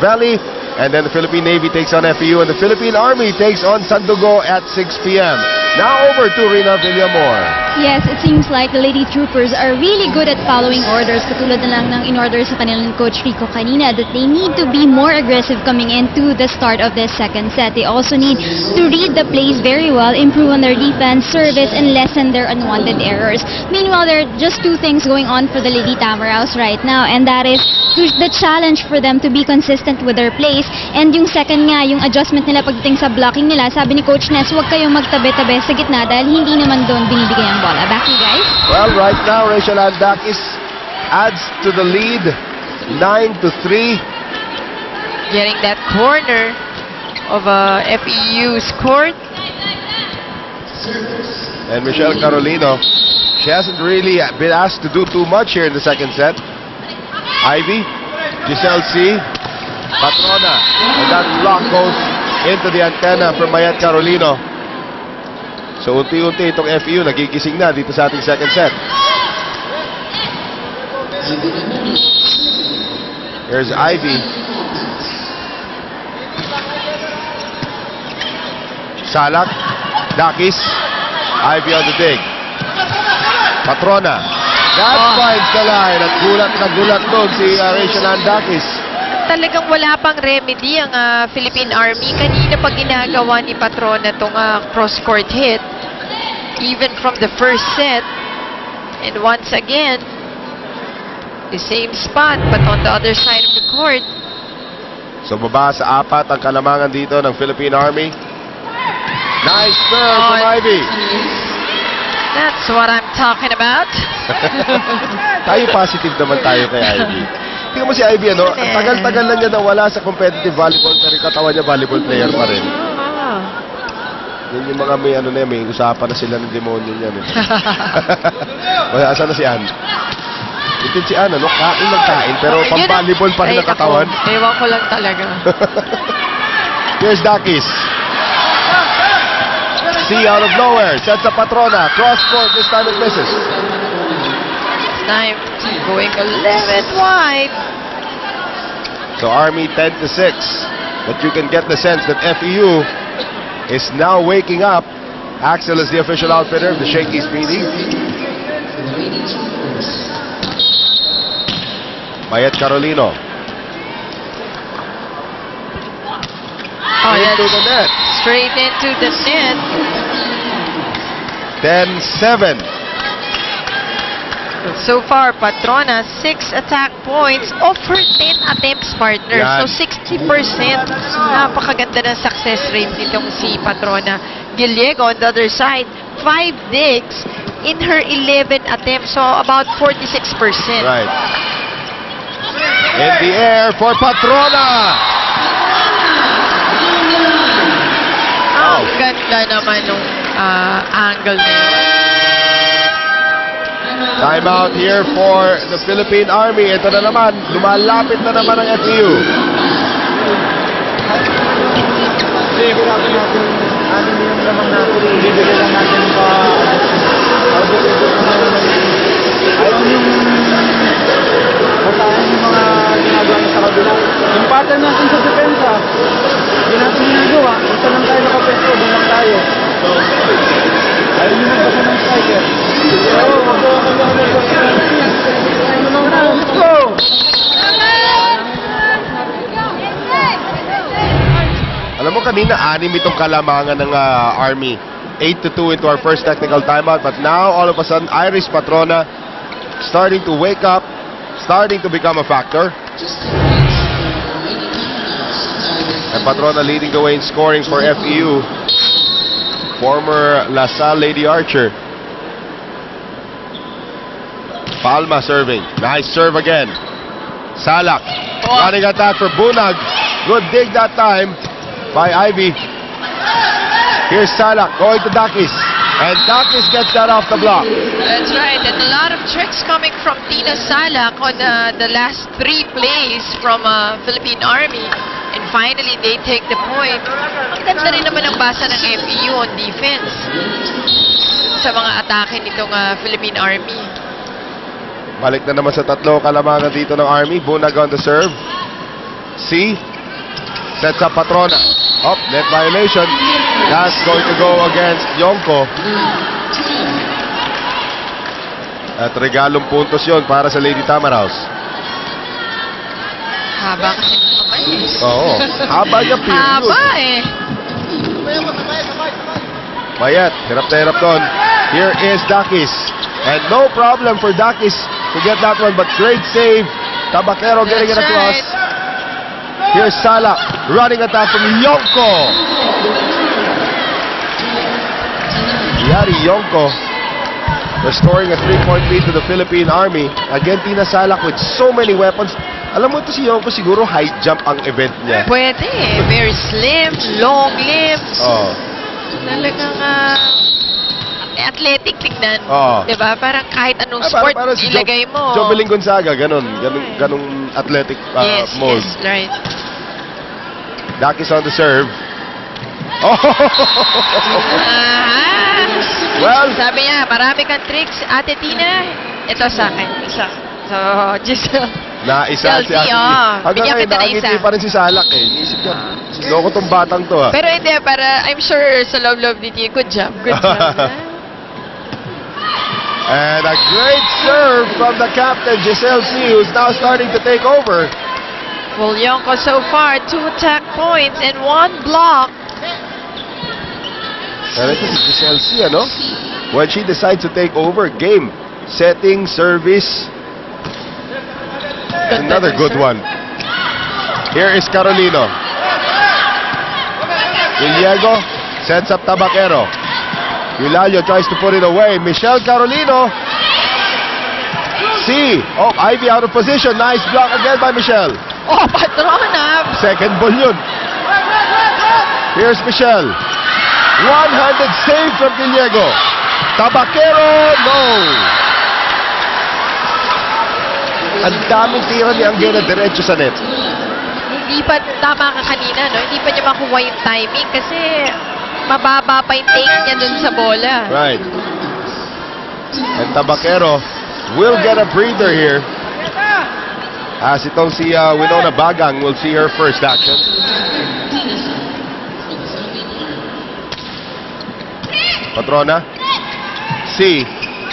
Valley. And then the Philippine Navy takes on FEU, and the Philippine Army takes on Sandugo at 6 p.m. Now over to Rina Villamor. Yes, it seems like the Lady Troopers are really good at following orders. Katulad na lang ng in-order sa kanilang coach Rico kanina that they need to be more aggressive coming into the start of this second set. They also need to read the plays very well, improve on their defense, service, and lessen their unwanted errors. Meanwhile, there are just two things going on for the Lady Tamaraos right now, and that is the challenge for them to be consistent with their plays. And yung second nga, yung adjustment nila pagdating sa blocking nila, sabi ni Coach Ness, huwag kayong magtabi-tabi sa gitna dahil hindi naman doon binibigay ang bola. Back to you guys. Well, right now, Rachel Andakis adds to the lead, 9-3. Getting that corner of FEU's court. And Michelle Carolino, she hasn't really been asked to do too much here in the second set. Ivy, Giselle C, Patrona, and that block goes into the antenna from Mayet Carolino. So unti-unti itong FEU nagigising na dito sa ating second set. Here's Ivy. Salak, Dakis, Ivy on the dig. Patrona. That finds the line at gulat doon si Rachel Andakis. Talagang wala pang remedy ang Philippine Army. Kanina pa ginagawa ni Patrona itong cross-court hit. Even from the first set. And once again, the same spot but on the other side of the court. So baba sa 4 ang kalamangan dito ng Philippine Army. Nice serve from Ivy. That's what I'm talking about. Tayo positive naman tayo kay Ivy. Tingnan mo si Ivy, ano? Ang tagal-tagal na niya nawala sa competitive volleyball, pero katawan niya volleyball player pa rin. Yun yung mga may usapan na sila ng demonyo niya. Asan na si Ann? Ito si Ann, ano? Kain, pero pang-volleyball pa rin ang katawan. Ewan ko lang talaga. Here's Dakis. C out of nowhere, sets a Patrona, cross court, this time it misses. Time going a little bit wide. So Army 10-6, but you can get the sense that FEU is now waking up. Axel is the official outfitter of the Shaky Speedy. Mayet Carolino. Into the net. Straight into the net. 10-7. So far, Patrona, 6 attack points off her 10 attempts, partner. Yan. So 60%. Napakaganda ng success rate nitong si Patrona. Gallego on the other side, 5 digs in her 11 attempts. So about 46%. Right. In the air for Patrona. Oh, ganda naman nung angle na yun. Time out here for the Philippine Army. Ito na naman, lumalapit na naman ang FEU. Yung pattern natin sa depensa, hindi natin ginagawa. Ito lang tayo nakapesto, doon lang tayo. Ayaw nyo magbasa ng striker. Let's go! Alam mo kanina, 6 itong kalamangan ng Army. 8-2 into our first technical timeout. But now, all of a sudden, Iris Patrona starting to wake up, starting to become a factor. And Patrona leading the way in scoring for FEU. Former LaSalle Lady Archer. Palma serving. Nice serve again. Salak. Running attack for Bunag. Good dig that time by Ivy. Here's Salak going to Dakis. And Dakis gets that off the block. That's right. And a lot of tricks coming from Tina Salak on the last 3 plays from Philippine Army. And finally, they take the point. Ang ganda rin naman ang basa ng FEU on defense sa mga atake nitong Philippine Army. Balik na naman sa 3 kalamangan dito ng Army. Bunag on the serve. C. Sets up Patrona. Oh, net violation. That's going to go against Yonko. At regalong puntos yon para sa Lady Tamaraws. Haba kasi kamay. Oo. Haba niya, period. Haba eh. Mayet, hirap na hirap doon. Here is Dakis. And no problem for Dakis to get that one, but great save. Tabaquero getting it That's across. right. Here's Sala, running attack from Yonko. Yari Yonko restoring a 3-point lead to the Philippine Army. Again, Tina Salak with so many weapons. Alam mo ito si Yonko, siguro high jump ang event niya. Pwede eh. Very slim, long limbs. Oh. Talagang athletic tignan. Oo. Diba? Parang kahit anong Ay, sport para si ilagay mo. Jobeling Gonzaga, ganong athletic mold. Yes, right. Dakis on the serve. Oh! Well, Sabi niya, marami kang tricks, Ate Tina. Ito sa akin, isa. So, just... naisa si Chelsea, Ate. oh. Hanggang Bigyan ngayon, kita ng nakangiti isa. pa rin si Salak eh. Iisip niya, loko tong batang to ah. Pero hindi, para I'm sure sa love ni Tia, good job. Good job. And a great serve from the captain, Giselle C, who's now starting to take over. Well, Yonko so far, 2 attack points and 1 block. And ito si Giselle C, ano? When she decides to take over, game, setting, service. Another good one. Here is Carolino. Iliego sets up Tabaquero. Eulalio tries to put it away. Michelle Carolino. C. Oh, Ivy out of position. Nice block again by Michelle. Oh, Patrona. Second ball yun. Here's Michelle. One-handed save from Iliego. Tabaquero, no. Ang daming tira ni Angela diretso sa net. Hindi pa tama ka kanina, no? Hindi pa niya makuha yung timing kasi mababa pa yung take niya dun sa bola. Right. And Tabaquero will get a breather here. As itong si Winona Bagang will see her first action. Patrona. C.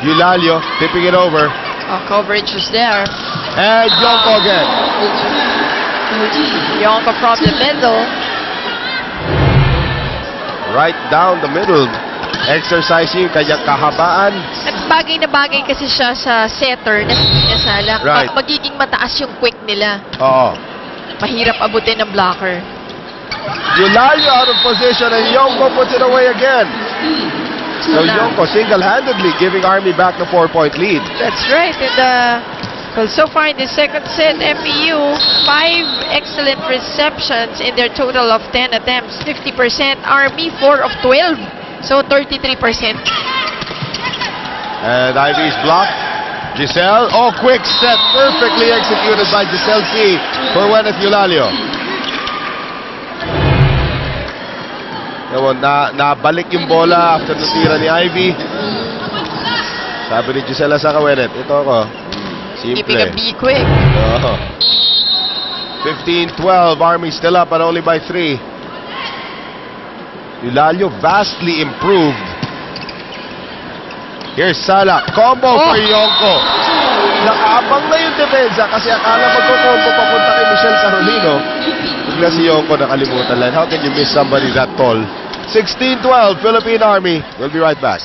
Eulalio tipping it over. Oh, coverage was there. And Yonko again. Yonko from the middle. Right down the middle. Exercising yung kanyang kahabaan. At bagay na bagay kasi siya sa setter na sinasala. Right. Magiging mataas yung quick nila. Oo. Mahirap abutin ng blocker. Eulalio out of position and Yonko puts it away again. So Yonko single-handedly giving Army back the 4-point lead. That's right. And well, so far in the second set, FEU, 5 excellent receptions in their total of 10 attempts. 50%. Army, 4 of 12. So 33%. And Ivy's blocked. Giselle. Oh, quick set. Perfectly executed by Giselle C. for Wenneth Eulalio. Ewan, nabalik yung bola after natira ni Ivy. Sabi ni Gisela sa Wenneth, ito ako. Keeping Simple. a be quick. Oh. 15-12. Army still up and only by 3. Eulalio vastly improved. Here's Sala. Combo for Yonko. Nakaabang na yung depensa kasi akala magko-combo papunta kay Michelle Carolino. Bigla si Yonko nakalimutan lang. How can you miss somebody that tall? 16-12, Philippine Army. We'll be right back.